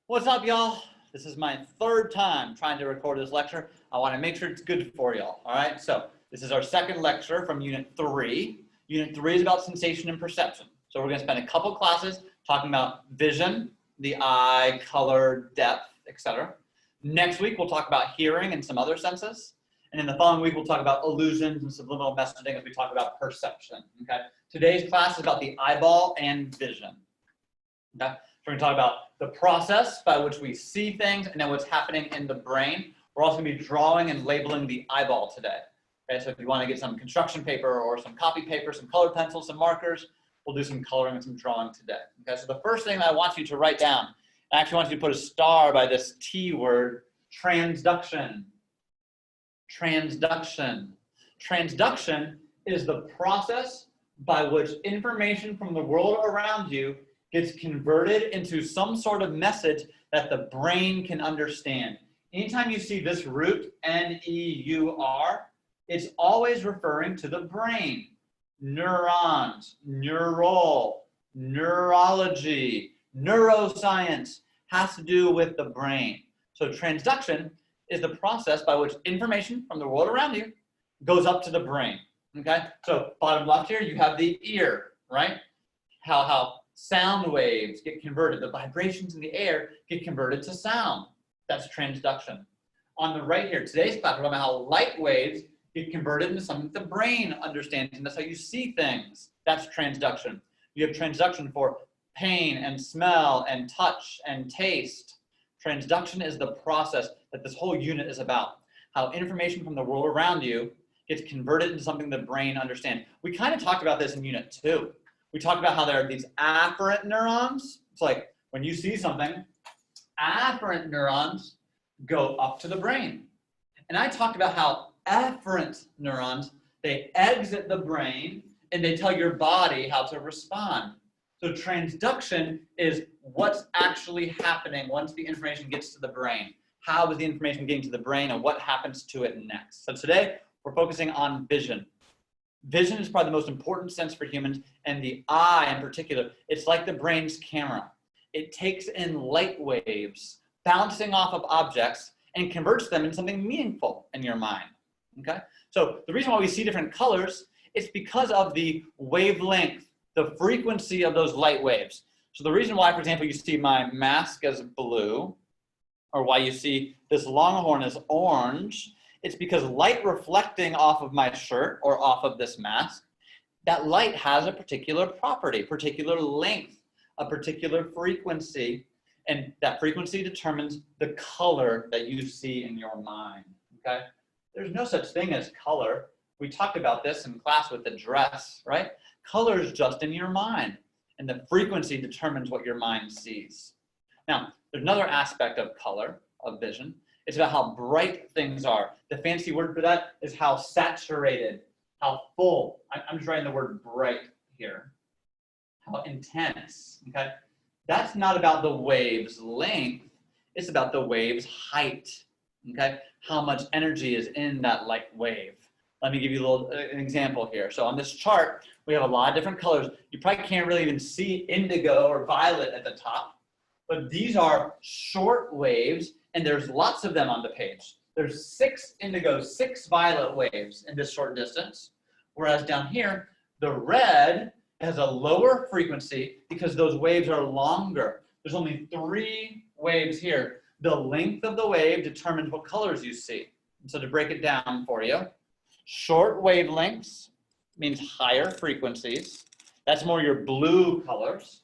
What's up, y'all? This is my third time trying to record this lecture. I want to make sure it's good for y'all, all right? So this is our second lecture from Unit 3. Unit 3 is about sensation and perception. So we're going to spend a couple classes talking about vision, the eye, color, depth, etc. Next week, we'll talk about hearing and some other senses. And in the following week, we'll talk about illusions and subliminal messaging as we talk about perception, okay? Today's class is about the eyeball and vision, okay? We're going to talk about the process by which we see things and then what's happening in the brain. We're also going to be drawing and labeling the eyeball today. Okay, so if you want to get some construction paper or some copy paper, some colored pencils, some markers, we'll do some coloring and some drawing today. Okay, so the first thing I want you to write down, I actually want you to put a star by this T word, transduction. Transduction. Transduction is the process by which information from the world around you gets converted into some sort of message that the brain can understand. Anytime you see this root, N-E-U-R, it's always referring to the brain. Neurons, neural, neurology, neuroscience has to do with the brain. So transduction is the process by which information from the world around you goes up to the brain, okay? So bottom left here, you have the ear, right? How sound waves get converted, the vibrations in the air get converted to sound. That's transduction. On the right here, today's class, we're talking about how light waves get converted into something the brain understands, and that's how you see things. That's transduction. You have transduction for pain and smell and touch and taste. Transduction is the process that this whole unit is about, how information from the world around you gets converted into something the brain understands. We kind of talked about this in Unit 2. We talked about how there are these afferent neurons. It's like when you see something, afferent neurons go up to the brain. And I talked about how afferent neurons, they exit the brain and they tell your body how to respond. So transduction is what's actually happening once the information gets to the brain. How is the information getting to the brain and what happens to it next? So today we're focusing on vision. Vision is probably the most important sense for humans, and the eye in particular, it's like the brain's camera. It takes in light waves bouncing off of objects and converts them into something meaningful in your mind, okay? So the reason why we see different colors is because of the wavelength, the frequency of those light waves. So the reason why, for example, you see my mask as blue, or why you see this longhorn as orange, it's because light reflecting off of my shirt or off of this mask, that light has a particular property, particular length, a particular frequency, and that frequency determines the color that you see in your mind, okay? There's no such thing as color. We talked about this in class with the dress, right? Color is just in your mind, and the frequency determines what your mind sees. Now, there's another aspect of color, of vision. It's about how bright things are. The fancy word for that is how saturated, how full. I'm just writing the word bright here. How intense, okay? That's not about the wave's length. It's about the wave's height, okay? How much energy is in that light wave. Let me give you an example here. So on this chart, we have a lot of different colors. You probably can't really even see indigo or violet at the top, but these are short waves, and there's lots of them on the page. There's 6 indigo, 6 violet waves in this short distance, whereas down here, the red has a lower frequency because those waves are longer. There's only 3 waves here. The length of the wave determines what colors you see. And so to break it down for you, short wavelengths means higher frequencies. That's more your blue colors,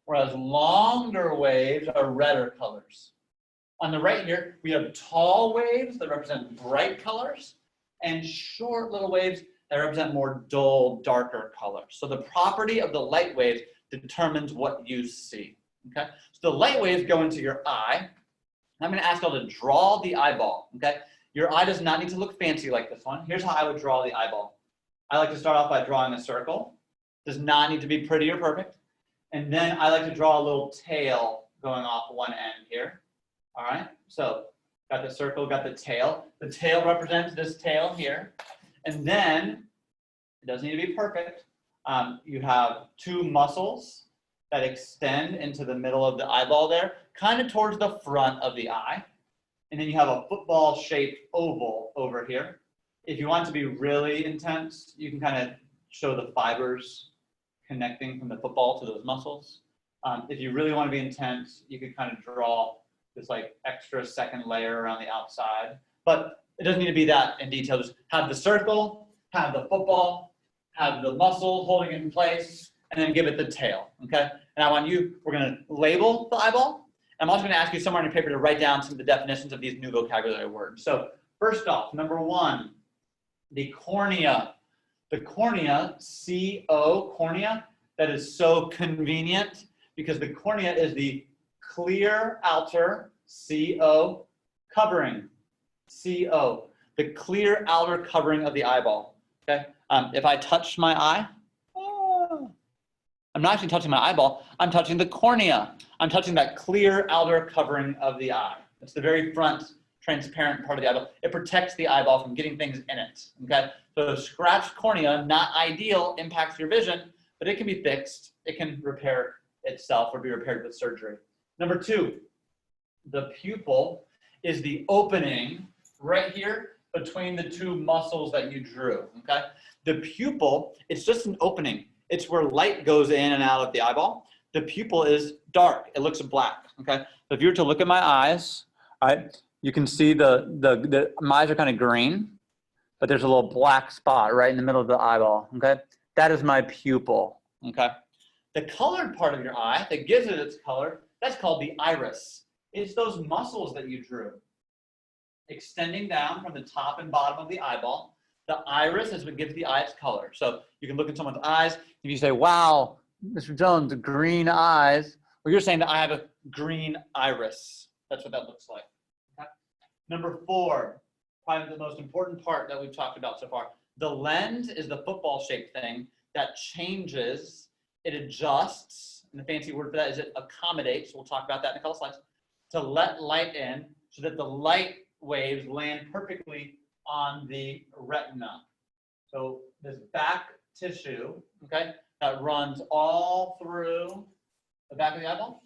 whereas longer waves are redder colors. On the right here, we have tall waves that represent bright colors and short little waves that represent more dull, darker colors. So the property of the light waves determines what you see, okay? So the light waves go into your eye. I'm gonna ask y'all to draw the eyeball, okay? Your eye does not need to look fancy like this one. Here's how I would draw the eyeball. I like to start off by drawing a circle. Does not need to be pretty or perfect. And then I like to draw a little tail going off one end here. All right, so got the circle, got the tail. The tail represents this tail here. And then, it doesn't need to be perfect, you have 2 muscles that extend into the middle of the eyeball there, kind of towards the front of the eye. And then you have a football-shaped oval over here. If you want to be really intense, you can kind of show the fibers connecting from the football to those muscles. If you really want to be intense, you could kind of draw this like extra second layer around the outside. But it doesn't need to be that in detail. Just have the circle, have the football, have the muscle holding it in place, and then give it the tail, okay? And I want you, we're gonna label the eyeball. I'm also gonna ask you somewhere on your paper to write down some of the definitions of these new vocabulary words. So first off, number one, the cornea. The cornea, C-O, cornea, that is so convenient because the cornea is the clear outer, C-O, covering, C-O, the clear outer covering of the eyeball, okay? If I touch my eye, I'm not actually touching my eyeball, I'm touching the cornea. I'm touching that clear outer covering of the eye. It's the very front, transparent part of the eyeball. It protects the eyeball from getting things in it, okay? So scratched cornea, not ideal, impacts your vision, but it can be fixed. It can repair itself or be repaired with surgery. Number two, the pupil is the opening right here between the two muscles that you drew, okay? The pupil, it's just an opening. It's where light goes in and out of the eyeball. The pupil is dark. It looks black, okay? So if you were to look at my eyes, all right, you can see my eyes are kind of green, but there's a little black spot right in the middle of the eyeball, okay? That is my pupil, okay? The colored part of your eye that gives it its color, that's called the iris. It's those muscles that you drew, extending down from the top and bottom of the eyeball. The iris is what gives the eye its color. So you can look at someone's eyes. If you say, wow, Mr. Jones, green eyes, well, you're saying that I have a green iris. That's what that looks like. Okay? Number four, probably the most important part that we've talked about so far. The lens is the football-shaped thing that changes, it adjusts, and the fancy word for that is it accommodates. We'll talk about that in a couple slides, to let light in so that the light waves land perfectly on the retina. So this back tissue, okay, that runs all through the back of the eyeball,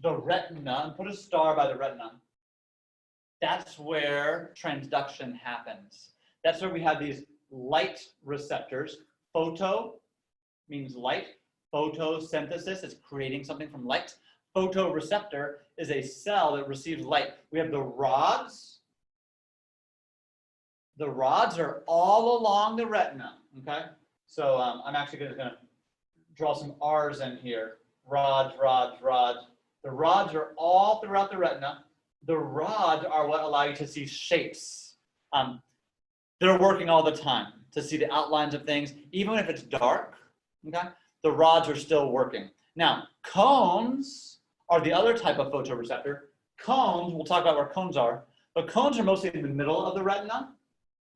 the retina, and put a star by the retina. That's where transduction happens. That's where we have these light receptors. Photo means light. Photosynthesis is creating something from light. Photoreceptor is a cell that receives light. We have the rods. The rods are all along the retina, okay? So I'm actually gonna draw some R's in here. Rods, rods, rods. The rods are all throughout the retina. The rods are what allow you to see shapes. They're working all the time to see the outlines of things, even if it's dark, okay? The rods are still working. Now, cones are the other type of photoreceptor. Cones, we'll talk about where cones are, but cones are mostly in the middle of the retina,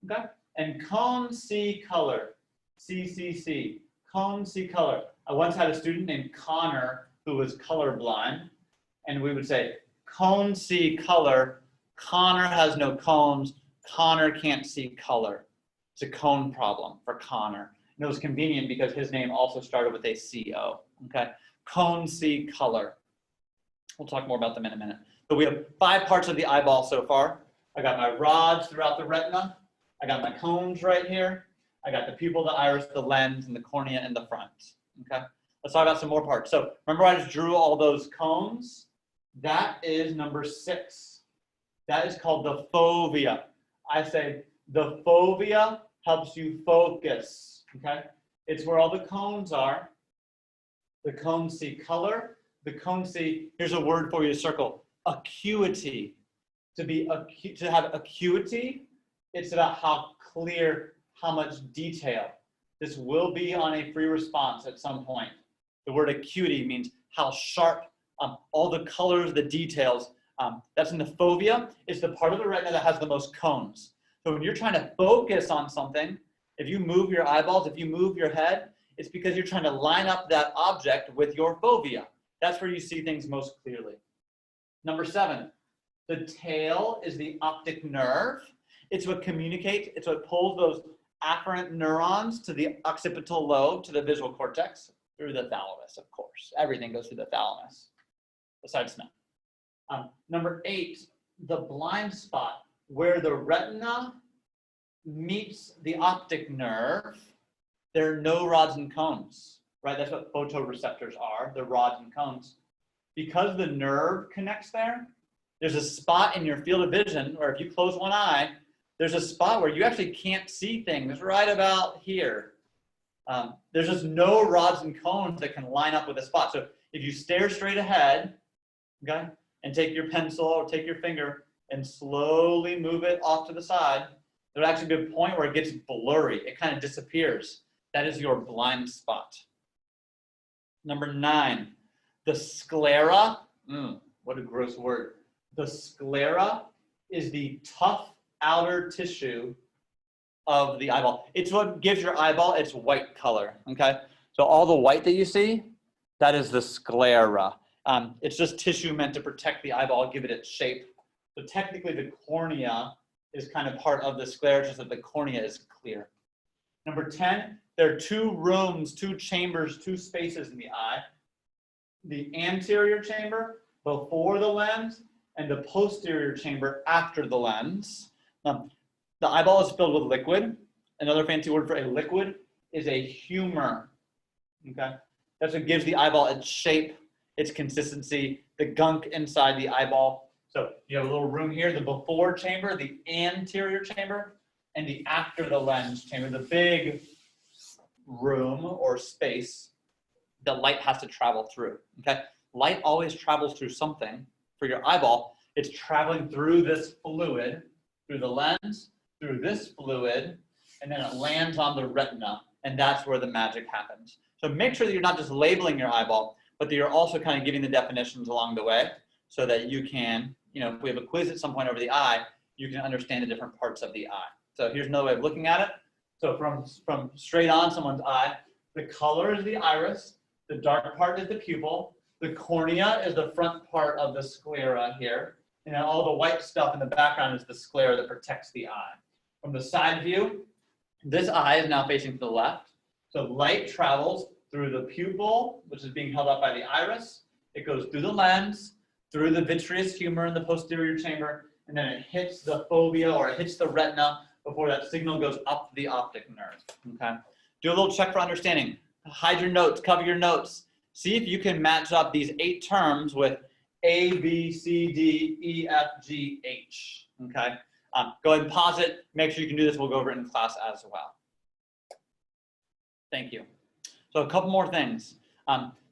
okay? And cones see color, CCC, cones see color. I once had a student named Connor who was colorblind, and we would say, cones see color, Connor has no cones, Connor can't see color. It's a cone problem for Connor. And it was convenient because his name also started with a C-O, okay? Cones see color. We'll talk more about them in a minute. But we have 5 parts of the eyeball so far. I got my rods throughout the retina. I got my cones right here. I got the pupil, the iris, the lens, and the cornea in the front, okay? Let's talk about some more parts. So remember I just drew all those cones? That is number 6. That is called the fovea. I say the fovea helps you focus, okay? It's where all the cones are. The cones see color. The cones see, here's a word for you to circle, acuity. To have acuity, it's about how clear, how much detail. This will be on a free response at some point. The word acuity means how sharp, all the colors, the details. That's in the fovea. It's the part of the retina that has the most cones. So when you're trying to focus on something, if you move your eyeballs, if you move your head, it's because you're trying to line up that object with your fovea. That's where you see things most clearly. Number 7, the tail is the optic nerve. It's what communicates, it's what pulls those afferent neurons to the occipital lobe, to the visual cortex. Through the thalamus, of course. Everything goes through the thalamus, besides smell. Number 8, the blind spot, where the retina meets the optic nerve. There are no rods and cones, right? That's what photoreceptors are. They're rods and cones. Because the nerve connects there, there's a spot in your field of vision where if you close one eye, there's a spot where you actually can't see things right about here. There's just no rods and cones that can line up with a spot. So if you stare straight ahead, okay, and take your pencil or take your finger and slowly move it off to the side, there'll actually be a point where it gets blurry. It kind of disappears. That is your blind spot. Number 9, the sclera. What a gross word. The sclera is the tough outer tissue of the eyeball. It's what gives your eyeball its white color, okay? So all the white that you see, that is the sclera. It's just tissue meant to protect the eyeball, give it its shape. So technically the cornea is kind of part of the sclera, just that the cornea is clear. Number 10, there are 2 rooms, 2 chambers, 2 spaces in the eye. The anterior chamber before the lens and the posterior chamber after the lens. The eyeball is filled with liquid. Another fancy word for a liquid is a humor. Okay, that's what gives the eyeball its shape, its consistency, the gunk inside the eyeball. So you have a little room here, the before chamber, the anterior chamber, and the after the lens chamber, the big room or space that light has to travel through. Okay, light always travels through something. For your eyeball, it's traveling through this fluid, through the lens, through this fluid, and then it lands on the retina, and that's where the magic happens. So make sure that you're not just labeling your eyeball, but that you're also kind of giving the definitions along the way so that you can, if we have a quiz at some point over the eye, you can understand the different parts of the eye. So here's another way of looking at it. So from straight on someone's eye, the color is the iris, the dark part is the pupil, the cornea is the front part of the sclera here, and then all the white stuff in the background is the sclera that protects the eye. From the side view, this eye is now facing to the left. So light travels through the pupil, which is being held up by the iris. It goes through the lens, through the vitreous humor in the posterior chamber, and then it hits the fovea or it hits the retina before that signal goes up the optic nerve. Okay. Do a little check for understanding. Hide your notes, cover your notes. See if you can match up these 8 terms with A, B, C, D, E, F, G, H. Okay. Go ahead and pause it. Make sure you can do this. We'll go over it in class as well. Thank you. So a couple more things.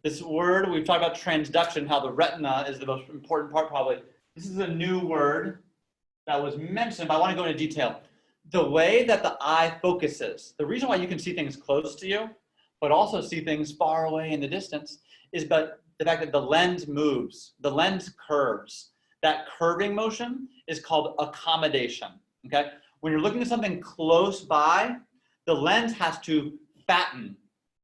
This word, we've talked about transduction, how the retina is the most important part probably. This is a new word that was mentioned, but I want to go into detail. The way that the eye focuses, the reason why you can see things close to you, but also see things far away in the distance, is but the fact that the lens moves, the lens curves. That curving motion is called accommodation, okay? When you're looking at something close by, the lens has to fatten.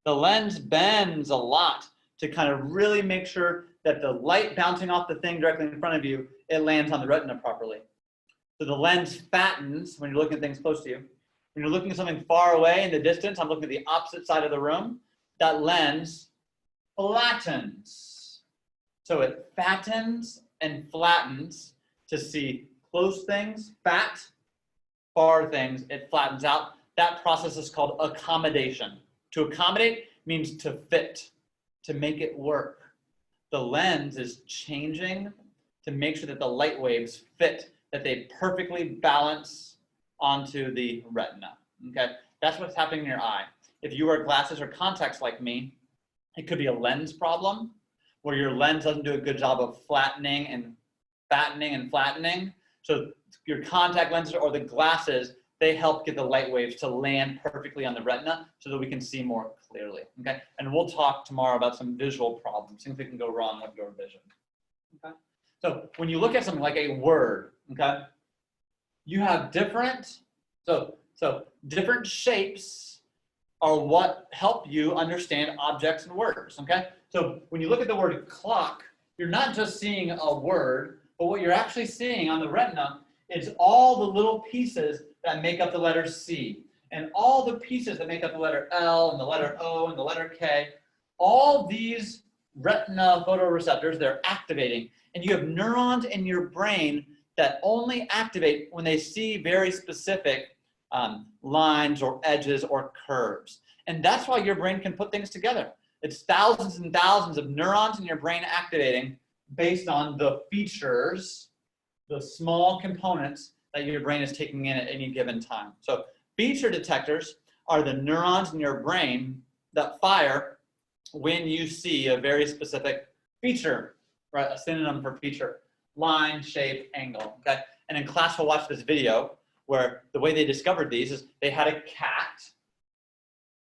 The lens bends a lot to kind of really make sure that the light bouncing off the thing directly in front of you, it lands on the retina properly. So the lens fattens when you're looking at things close to you. When you're looking at something far away in the distance, I'm looking at the opposite side of the room, that lens flattens. So it fattens and flattens to see close things, fat, far things, it flattens out. That process is called accommodation. To accommodate means to fit, to make it work. The lens is changing to make sure that the light waves fit, that they perfectly balance onto the retina, okay? That's what's happening in your eye. If you wear glasses or contacts like me, it could be a lens problem where your lens doesn't do a good job of flattening and fattening and flattening. So your contact lenses or the glasses, they help get the light waves to land perfectly on the retina so that we can see more clearly, okay? And we'll talk tomorrow about some visual problems, things that can go wrong with your vision, okay? So when you look at something like a word, okay, you have different, different shapes are what help you understand objects and words, okay? So when you look at the word clock, you're not just seeing a word, but what you're actually seeing on the retina is all the little pieces that make up the letter C, and all the pieces that make up the letter L and the letter O and the letter K all these retina photoreceptors, they're activating. And you have neurons in your brain that only activate when they see very specific lines or edges or curves. And that's why your brain can put things together. It's thousands and thousands of neurons in your brain activating based on the features, the small components that your brain is taking in at any given time. So feature detectors are the neurons in your brain that fire when you see a very specific feature, right? A synonym for feature: line, shape, angle, okay? And in class, we'll watch this video where the way they discovered these is they had a cat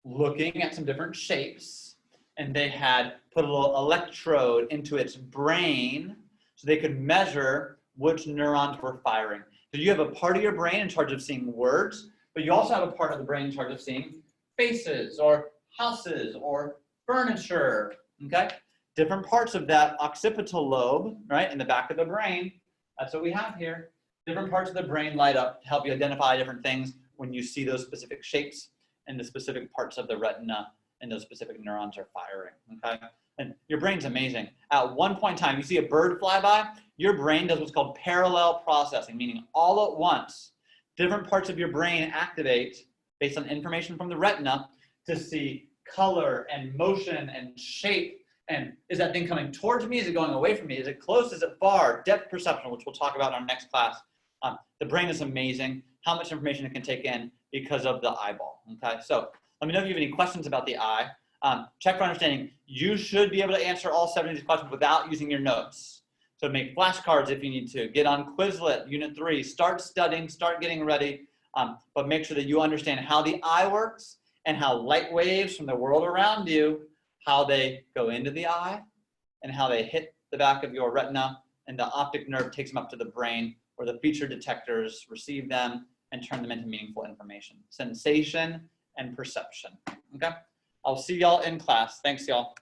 looking at some different shapes, and they had put a little electrode into its brain so they could measure which neurons were firing. So you have a part of your brain in charge of seeing words, but you also have a part of the brain in charge of seeing faces or houses or furniture, okay? Different parts of that occipital lobe, right, in the back of the brain, that's what we have here. Different parts of the brain light up to help you identify different things when you see those specific shapes and the specific parts of the retina and those specific neurons are firing, okay? And your brain's amazing. At one point in time, you see a bird fly by, your brain does what's called parallel processing, meaning all at once, different parts of your brain activate based on information from the retina to see color and motion and shape. And is that thing coming towards me? Is it going away from me? Is it close? Is it far? Depth perception, which we'll talk about in our next class. The brain is amazing, how much information it can take in because of the eyeball, okay? So let me know if you have any questions about the eye. Check for understanding. You should be able to answer all 7 of these questions without using your notes. So make flashcards if you need to. Get on Quizlet, Unit 3. Start studying, start getting ready. But make sure that you understand how the eye works and how light waves from the world around you, how they go into the eye and how they hit the back of your retina, and the optic nerve takes them up to the brain where the feature detectors receive them and turn them into meaningful information. Sensation and perception, okay? I'll see y'all in class. Thanks, y'all.